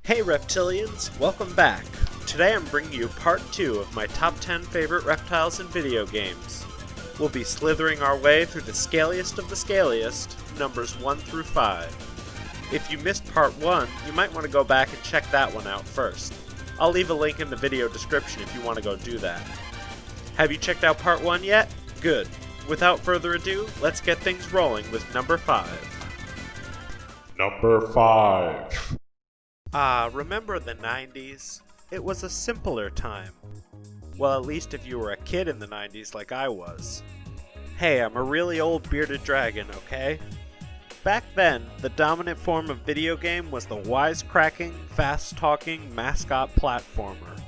Hey Reptilians, welcome back. Today I'm bringing you part 2 of my top 10 favorite reptiles in video games. We'll be slithering our way through the scaliest of the scaliest, numbers 1 through 5. If you missed part 1, you might want to go back and check that one out first. I'll leave a link in the video description if you want to go do that. Have you checked out part 1 yet? Good. Without further ado, let's get things rolling with number 5. Number 5. Remember the 90s? It was a simpler time. Well, at least if you were a kid in the 90s like I was. Hey, I'm a really old bearded dragon, okay? Back then, the dominant form of video game was the wisecracking, fast-talking mascot platformer.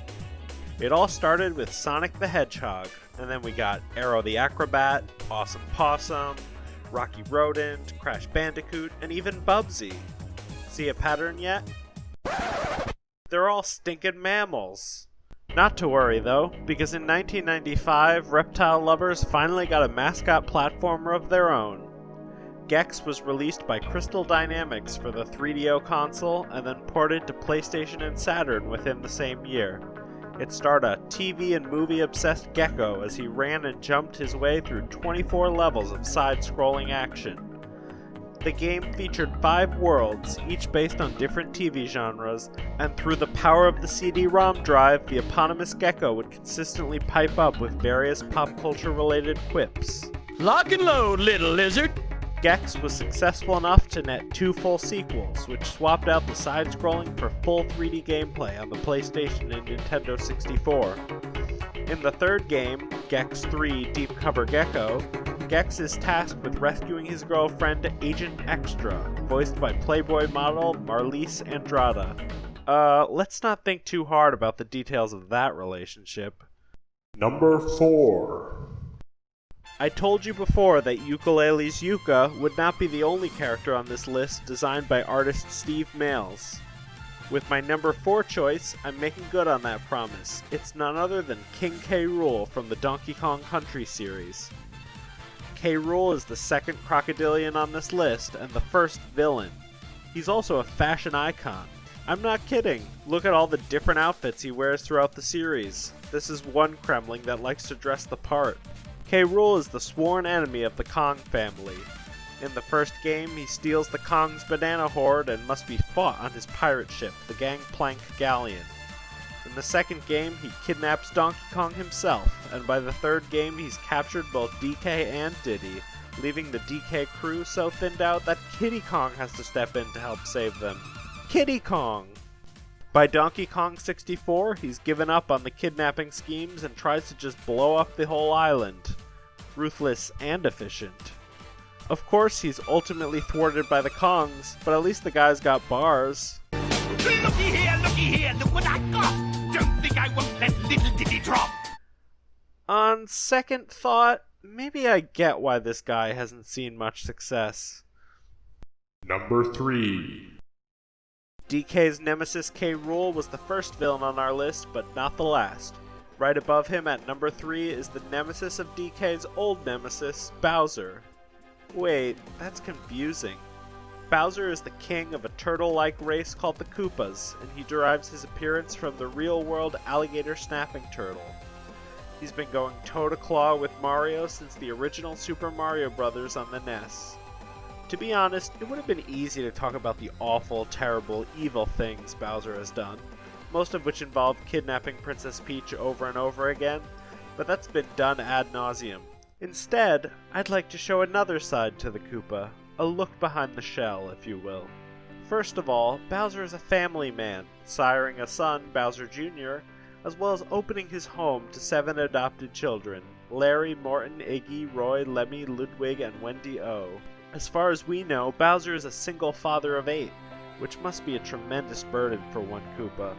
It all started with Sonic the Hedgehog, and then we got Arrow the Acrobat, Awesome Possum, Rocky Rodent, Crash Bandicoot, and even Bubsy. See a pattern yet? They're all stinking mammals. Not to worry though, because in 1995, reptile lovers finally got a mascot platformer of their own. Gex was released by Crystal Dynamics for the 3DO console and then ported to PlayStation and Saturn within the same year. It starred a TV and movie-obsessed gecko as he ran and jumped his way through 24 levels of side-scrolling action. The game featured 5 worlds, each based on different TV genres, and through the power of the CD-ROM drive, the eponymous gecko would consistently pipe up with various pop culture-related quips. Lock and load, little lizard! Gex was successful enough to net 2 full sequels, which swapped out the side-scrolling for full 3D gameplay on the PlayStation and Nintendo 64. In the third game, Gex 3 Deep Cover Gecko, Gex is tasked with rescuing his girlfriend, Agent Extra, voiced by Playboy model Marlise Andrada. Let's not think too hard about the details of that relationship. Number 4. I told you before that Ukulele's Yuka would not be the only character on this list designed by artist Steve Males. With my number 4 choice, I'm making good on that promise. It's none other than King K. Rool from the Donkey Kong Country series. K. Rool is the second crocodilian on this list and the first villain. He's also a fashion icon. I'm not kidding. Look at all the different outfits he wears throughout the series. This is one Kremling that likes to dress the part. K. Rool is the sworn enemy of the Kong family. In the first game, he steals the Kong's banana hoard and must be fought on his pirate ship, the Gangplank Galleon. In the second game, he kidnaps Donkey Kong himself, and by the third game, he's captured both DK and Diddy, leaving the DK crew so thinned out that Kiddy Kong has to step in to help save them. Kiddy Kong! By Donkey Kong 64, he's given up on the kidnapping schemes and tries to just blow up the whole island. Ruthless and efficient. Of course, he's ultimately thwarted by the Kongs, but at least the guy's got bars. Looky here, look what I got! Don't think I won't let little Diddy drop! On second thought, maybe I get why this guy hasn't seen much success. Number 3. DK's nemesis K. Rool was the first villain on our list, but not the last. Right above him at number 3 is the nemesis of DK's old nemesis, Bowser. Wait, that's confusing. Bowser is the king of a turtle-like race called the Koopas, and he derives his appearance from the real-world alligator snapping turtle. He's been going toe-to-claw with Mario since the original Super Mario Bros. On the NES. To be honest, it would have been easy to talk about the awful, terrible, evil things Bowser has done, most of which involve kidnapping Princess Peach over and over again, but that's been done ad nauseum. Instead, I'd like to show another side to the Koopa, a look behind the shell, if you will. First of all, Bowser is a family man, siring a son, Bowser Jr., as well as opening his home to 7 adopted children, Larry, Morton, Iggy, Roy, Lemmy, Ludwig, and Wendy O. As far as we know, Bowser is a single father of 8, which must be a tremendous burden for one Koopa.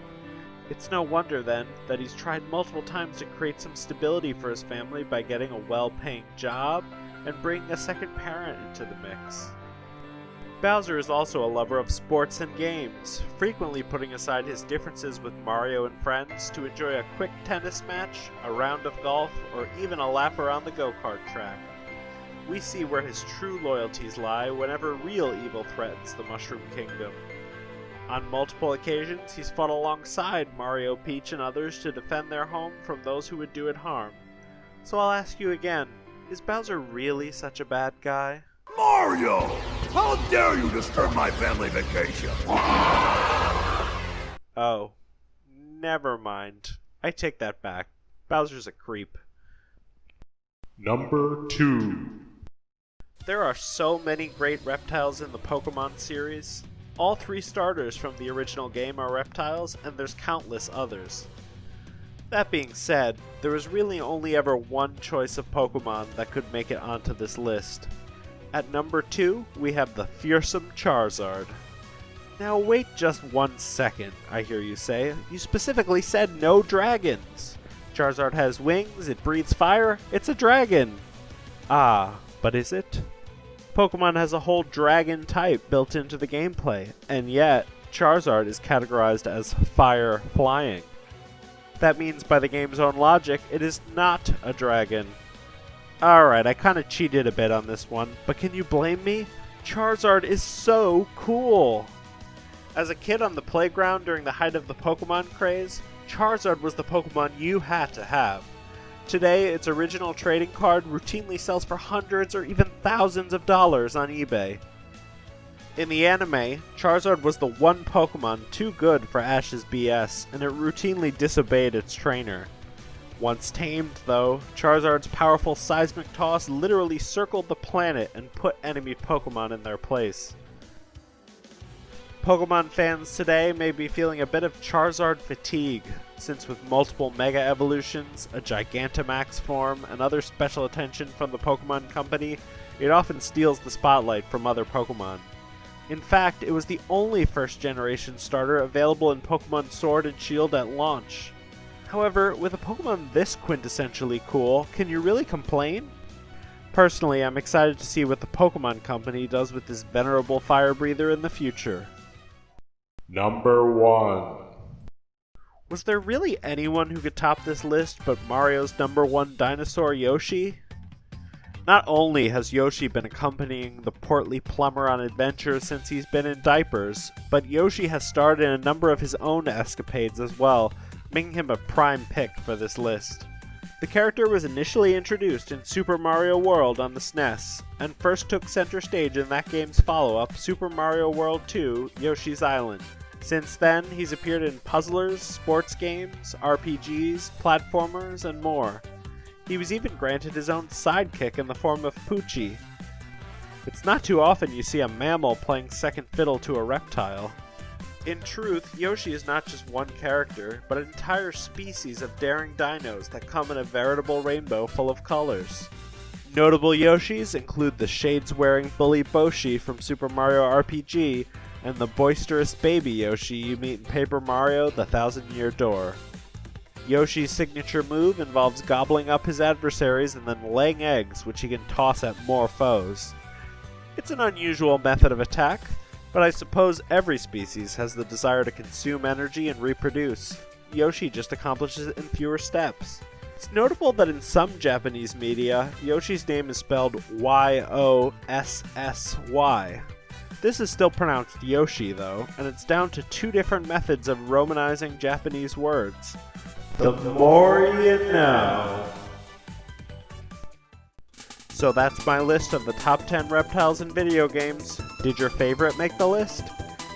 It's no wonder, then, that he's tried multiple times to create some stability for his family by getting a well-paying job and bringing a second parent into the mix. Bowser is also a lover of sports and games, frequently putting aside his differences with Mario and friends to enjoy a quick tennis match, a round of golf, or even a lap around the go-kart track. We see where his true loyalties lie whenever real evil threatens the Mushroom Kingdom. On multiple occasions, he's fought alongside Mario, Peach, and others to defend their home from those who would do it harm. So I'll ask you again, is Bowser really such a bad guy? Mario! How dare you disturb my family vacation? Oh, never mind. I take that back. Bowser's a creep. Number 2. There are so many great reptiles in the Pokemon series. All 3 starters from the original game are reptiles, and there's countless others. That being said, there was really only ever one choice of Pokemon that could make it onto this list. At number 2, we have the fearsome Charizard. Now wait just 1 second, I hear you say. You specifically said no dragons. Charizard has wings, it breathes fire, it's a dragon. Ah, but is it? Pokemon has a whole dragon type built into the gameplay, and yet Charizard is categorized as fire flying. That means by the game's own logic, it is not a dragon. Alright, I kinda cheated a bit on this one, but can you blame me? Charizard is so cool! As a kid on the playground during the height of the Pokemon craze, Charizard was the Pokemon you had to have. Today, its original trading card routinely sells for hundreds or even thousands of dollars on eBay. In the anime, Charizard was the one Pokemon too good for Ash's BS, and it routinely disobeyed its trainer. Once tamed, though, Charizard's powerful seismic toss literally circled the planet and put enemy Pokemon in their place. Pokemon fans today may be feeling a bit of Charizard fatigue, since with multiple Mega Evolutions, a Gigantamax form, and other special attention from the Pokemon Company, it often steals the spotlight from other Pokemon. In fact, it was the only first-generation starter available in Pokemon Sword and Shield at launch. However, with a Pokemon this quintessentially cool, can you really complain? Personally, I'm excited to see what the Pokemon Company does with this venerable fire breather in the future. Number 1. Was there really anyone who could top this list but Mario's number 1 dinosaur Yoshi? Not only has Yoshi been accompanying the portly plumber on adventures since he's been in diapers, but Yoshi has starred in a number of his own escapades as well, making him a prime pick for this list. The character was initially introduced in Super Mario World on the SNES, and first took center stage in that game's follow-up, Super Mario World 2: Yoshi's Island. Since then, he's appeared in puzzlers, sports games, RPGs, platformers, and more. He was even granted his own sidekick in the form of Poochie. It's not too often you see a mammal playing second fiddle to a reptile. In truth, Yoshi is not just one character, but an entire species of daring dinos that come in a veritable rainbow full of colors. Notable Yoshis include the shades-wearing bully Boshi from Super Mario RPG, and the boisterous baby Yoshi you meet in Paper Mario: The Thousand-Year Door. Yoshi's signature move involves gobbling up his adversaries and then laying eggs, which he can toss at more foes. It's an unusual method of attack, but I suppose every species has the desire to consume energy and reproduce. Yoshi just accomplishes it in fewer steps. It's notable that in some Japanese media, Yoshi's name is spelled Y-O-S-S-Y. This is still pronounced Yoshi, though, and it's down to 2 different methods of romanizing Japanese words. The more you know. So that's my list of the top 10 reptiles in video games. Did your favorite make the list?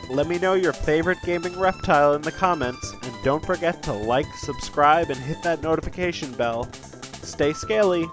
Let me know your favorite gaming reptile in the comments, and don't forget to like, subscribe, and hit that notification bell. Stay scaly!